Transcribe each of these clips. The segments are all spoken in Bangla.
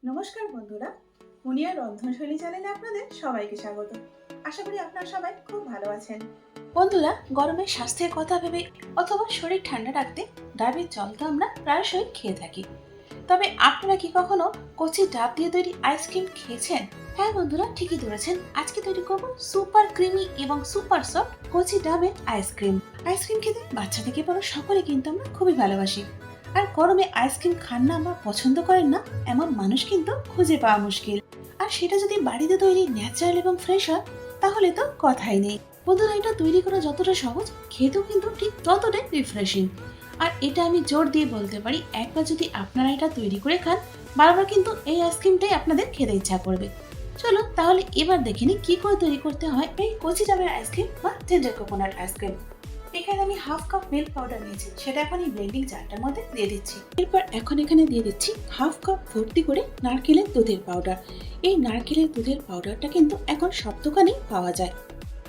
নমস্কার বন্ধুরা, মুনিয়া রন্ধনশৈলী চ্যানেলে আপনাদের সবাইকে স্বাগত। আশা করি আপনারা সবাই খুব ভালো আছেন। বন্ধুরা, গরমে স্বাস্থ্যের কথা ভেবে অথবা শরীর ঠান্ডা রাখতে ডাবের জল তো আমরা প্রায়শই খেয়ে থাকি। তবে আপনারা কি কখনো কচি ডাব দিয়ে তৈরি আইসক্রিম খেয়েছেন? হ্যাঁ বন্ধুরা, ঠিকই ধরেছেন। আজকে তৈরি করব সুপার ক্রিমি এবং সুপার সফট কচি ডাবের আইসক্রিম। আইসক্রিম খেতে বাচ্চা থেকে বড় সকলে কিন্তু আমরা খুবই ভালোবাসি। আর গরমে আইসক্রিম খান না বা পছন্দ করেন না এমন মানুষ কিন্তু খুঁজে পাওয়া মুশকিল। আর সেটা যদি বাড়িতে তৈরি ন্যাচারাল এবং ফ্রেশ হয় তাহলে তো কথাই নেই। বন্ধুরা, এটা তৈরি করা যতটা সহজ, খেতেও কিন্তু ঠিক ততটাই রিফ্রেশিং। আর এটা আমি জোর দিয়ে বলতে পারি, একবার যদি আপনারা এটা তৈরি করে খান, বারবার কিন্তু এই আইসক্রিমটাই আপনাদের খেতে ইচ্ছা করবে। চলো তাহলে এবার দেখে নিই কি করে তৈরি করতে হয় এই কচি ডাবের আইসক্রিম বা টেন্ডার কোকোনাট আইসক্রিম। এখানে আমি হাফ কাপ মিল্ক পাউডার নিয়েছি, সেটা এখন এই ব্লেন্ডিং জারটার মধ্যে দিয়ে দিচ্ছি। এরপর এখানে দিয়ে দিচ্ছি হাফ কাপ ভর্তি করে নারকেলের দুধের পাউডার। এই নারকেলের দুধের পাউডারটা কিন্তু এখন সব দোকানেই পাওয়া যায়।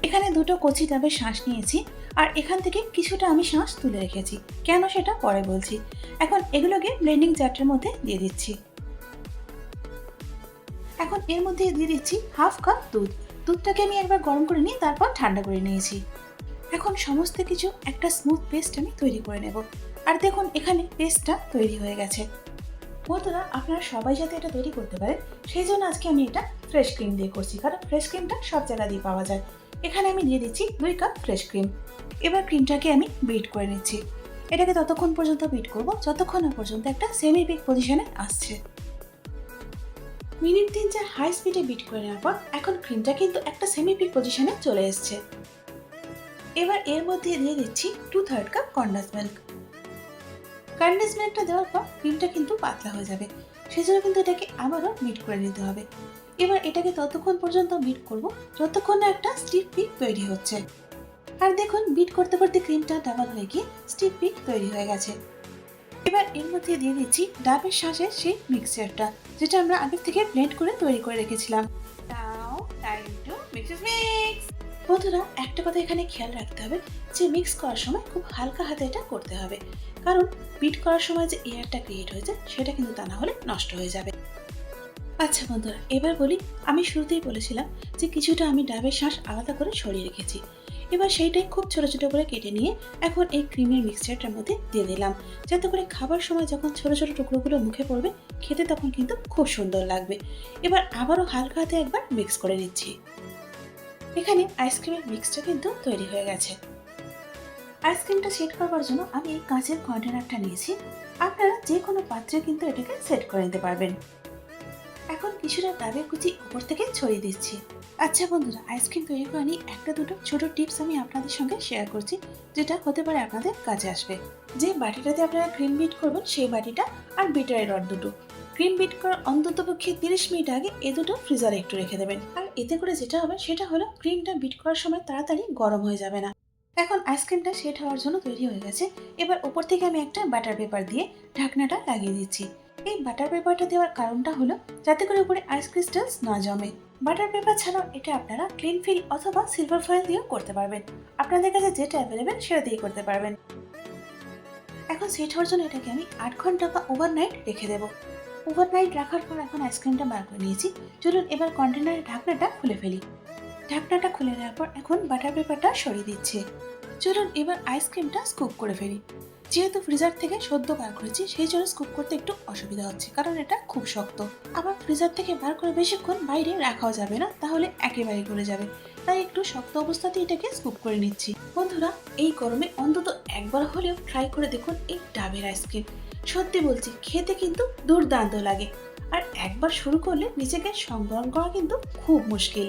এখানে দুটো কচি ডাবের শাঁস নিয়েছি, আর এখান থেকে কিছুটা আমি শাঁস তুলে রেখেছি। কেন সেটা পরে বলছি। এখন এগুলোকে ব্লেন্ডিং জারটার মধ্যে দিয়ে দিচ্ছি। এখন এর মধ্যে দিয়ে দিচ্ছি হাফ কাপ দুধ। দুধটাকে আমি একবার গরম করে নিয়ে তারপর ঠান্ডা করে নিয়েছি। এখন সমস্ত কিছু একটা স্মুথ পেস্ট আমি তৈরি করে নেব। আর দেখুন এখানে পেস্টটা তৈরি হয়ে গেছে। বন্ধুরা, আপনারা সবাই যাতে এটা তৈরি করতে পারেন সেই জন্য আজকে আমি এটা ফ্রেশ ক্রিম দিয়ে করছি, কারণ ফ্রেশ ক্রিমটা সব জায়গা দিয়ে পাওয়া যায়। এখানে আমি দিয়ে দিচ্ছি 2 কাপ ফ্রেশ ক্রিম। এবার ক্রিমটাকে আমি বিট করে নিচ্ছি। এটাকে ততক্ষণ পর্যন্ত বিট করব যতক্ষণ না পর্যন্ত একটা সেমি বিট পজিশনে আসছে। মিনিট 3-4 হাই স্পিডে বিট করে নেওয়ার পর এখন ক্রিমটা কিন্তু একটা সেমি বিট পজিশনে চলে এসছে। এবার এর মধ্যে দিয়ে দিচ্ছি 2/3 কাপ কনডেন্স মিল্ক। কনডেন্স মিল্কটা দেওয়ার পর ক্রিমটা কিন্তু পাতলা হয়ে যাবে, সেজন্য কিন্তু এটাকে আবারও বিট করে নিতে হবে। এবার এটাকে ততক্ষণ পর্যন্ত বিট করব যতক্ষণ না একটা স্টিফ পিক তৈরি হচ্ছে। আর দেখুন বিট করতে করতে ক্রিমটা ডাবল হয়ে গিয়ে স্টিফ পিক তৈরি হয়ে গেছে। এবার এর মধ্যে দিয়ে দিচ্ছি ডাবের শাঁসের সেই মিক্সচারটা, যেটা আমরা আগে থেকে ব্লেন্ড করে তৈরি করে রেখেছিলাম। নাও টাইম টু মিক্স। বন্ধুরা, একটা কথা এখানে খেয়াল রাখতে হবে যে মিক্স করার সময় খুব হালকা হাতে এটা করতে হবে, কারণ বিট করার সময় যে এয়ারটা ক্রিয়েট হয়েছে সেটা কিন্তু তা না হলে নষ্ট হয়ে যাবে। আচ্ছা বন্ধুরা, এবার বলি, আমি শুরুতেই বলেছিলাম যে কিছুটা আমি ডাবের শাঁস আলাদা করে ছড়িয়ে রেখেছি। এবার সেইটাই খুব ছোট ছোট করে কেটে নিয়ে এখন এই ক্রিমের মিক্সচারটার মধ্যে দিয়ে দিলাম, যাতে করে খাবার সময় যখন ছোট ছোট টুকরোগুলো মুখে পড়বে খেতে তখন কিন্তু খুব সুন্দর লাগবে। এবার আবারও হালকা হাতে একবার মিক্স করে নিচ্ছি। এখানে আইসক্রিমের মিক্সটা কিন্তু তৈরি হয়ে গেছে। আইসক্রিমটা সেট করবার জন্য আমি এই কাঁচের কন্টেনারটা নিয়েছি। আপনারা যে কোনো পাত্রে কিন্তু এটাকে সেট করে নিতে পারবেন। এখন কিছুটা ডাবের কুচি উপর থেকে ছড়িয়ে দিচ্ছি। আচ্ছা বন্ধুরা, আইসক্রিম তৈরি করে নিয়ে একটা দুটো ছোট টিপস আমি আপনাদের সঙ্গে শেয়ার করছি, যেটা হতে পারে আপনাদের কাজে আসবে। যে বাটিটাতে আপনারা ক্রিম বিট করবেন সেই বাটিটা আর বিটারের রড দুটো, ক্রিম বিট করার অন্তত পক্ষে 30 মিনিট আগে এ দুটো ফ্রিজারে একটু রেখে দেবেন। আর এতে করে যেটা হবে সেটা হলো ক্রিমটা বিট করার সময় তাড়াতাড়ি গরম হয়ে যাবে না। এখন আইসক্রিমটা সেট হওয়ার জন্য তৈরি হয়ে গেছে। এবার উপর থেকে আমি একটা বাটার পেপার দিয়ে ঢাকনাটা লাগিয়ে দিচ্ছি। এই বাটার পেপারটা দেওয়ার কারণটা হলো যাতে করে উপরে আইস ক্রিস্টালস না জমে। বাটার পেপার ছাড়াও এটা আপনারা ক্লিন ফিল অথবা সিলভার ফয়েল দিয়েও করতে পারবেন। আপনাদের কাছে যেটা অ্যাভেলেবেল সেটা দিয়ে করতে পারবেন। এখন সেট হওয়ার জন্য এটাকে আমি 8 ঘন্টা বা ওভারনাইট রেখে দেবো। ওভারনাইট রাখার পর এখন আইসক্রিমটা বার করে নিয়েছি। চলুন এবার কন্টেনারের ঢাকনাটা খুলে ফেলি। ঢাকনাটা খুলে নেওয়ার পর এখন বাটার পেপারটা সরিয়ে দিচ্ছি। চলুন এবার আইসক্রিমটা স্কুপ করে ফেলি। যেহেতু ফ্রিজার থেকে সদ্য বার করেছি সেই জন্য স্কুপ করতে একটু অসুবিধা হচ্ছে, কারণ এটা খুব শক্ত। আবার ফ্রিজার থেকে বার করে বেশিক্ষণ বাইরে রাখাও যাবে না, তাহলে একেবারে গলে যাবে। তাই একটু শক্ত অবস্থাতে এটাকে স্কুপ করে নিচ্ছি। বন্ধুরা, এই গরমে অন্তত একবার হলেও ট্রাই করে দেখুন এই ডাবের আইসক্রিম। সত্যি বলছি, খেতে কিন্তু দুর্দান্ত লাগে। আর একবার শুরু করলে নিজেকে সংবরণ করা কিন্তু খুব মুশকিল।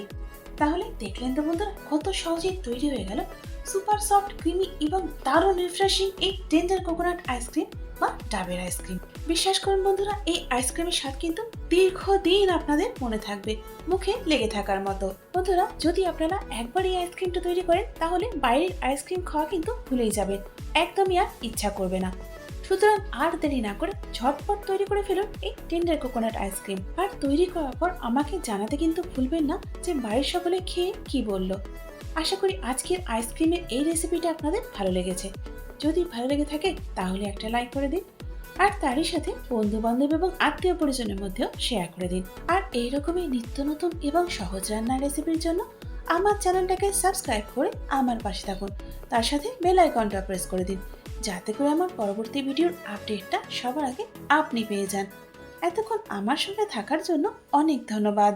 তাহলে দেখলেন তো বন্ধুরা, কত সহজেই তৈরি হয়ে গেল সুপার সফট ক্রিমি এবং দারুণ রিফ্রেশিং এই টেন্ডার কোকোনাট আইসক্রিম বা ডাবের আইসক্রিম। বিশ্বাস করুন বন্ধুরা, এই আইসক্রিমের স্বাদ কিন্তু দীর্ঘদিন আপনাদের মনে থাকবে, মুখে লেগে থাকার মতো। বন্ধুরা, যদি আপনারা একবার এই আইসক্রিমটা তৈরি করেন তাহলে বাইরের আইসক্রিম খাওয়া কিন্তু ভুলেই যাবেন, একদমই আর ইচ্ছা করবে না। সুতরাং আর দেরি না করে ঝটপট তৈরি করে ফেলুন এই টেন্ডার কোকোনাট আইসক্রিম। আর তৈরি করার পর আমাকে জানাতে কিন্তু ভুলবেন না যে বাড়ির সকলে খেয়ে কি বলল। আশা করি আজকের আইসক্রিমের এই রেসিপিটা আপনাদের ভালো লেগেছে। যদি ভালো লেগে থাকে তাহলে একটা লাইক করে দিন। আর তারই সাথে বন্ধু বান্ধব এবং আত্মীয় পরিজনের মধ্যেও শেয়ার করে দিন। আর এইরকমই নিত্য নতুন এবং সহজ রান্নার রেসিপির জন্য আমার চ্যানেলটাকে সাবস্ক্রাইব করে আমার পাশে থাকুন। তার সাথে বেল আইকনটা প্রেস করে দিন, যাতে করে আমার পরবর্তী ভিডিওর আপডেটটা সবার আগে আপনি পেয়ে যান। এতক্ষণ আমার সঙ্গে থাকার জন্য অনেক ধন্যবাদ।